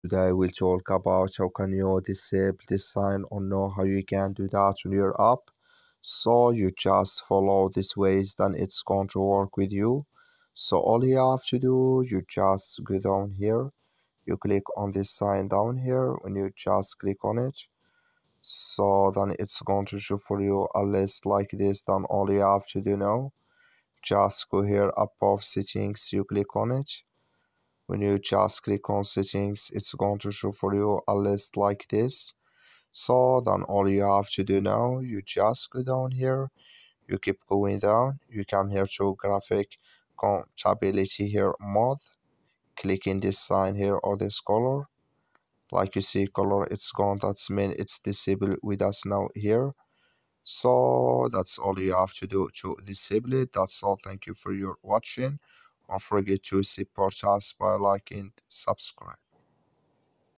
Today we'll talk about how can you disable this sign or know how you can do that on your app. So you just follow these ways, then it's going to work with you. So all you have to do, you just go down here, you click on this sign down here, when you just click on it, so then it's going to show for you a list like this. Then all you have to do now, just go here above settings, you click on it. When you just click on settings, it's going to show for you a list like this. So then all you have to do now, you just go down here, you keep going down, you come here to graphic compatibility here mode, click in this sign here or this color. Like you see color, it's gone, that's mean it's disabled with us now here. So that's all you have to do to disable it. That's all. Thank you for your watching. Don't forget to support us by liking, subscribe.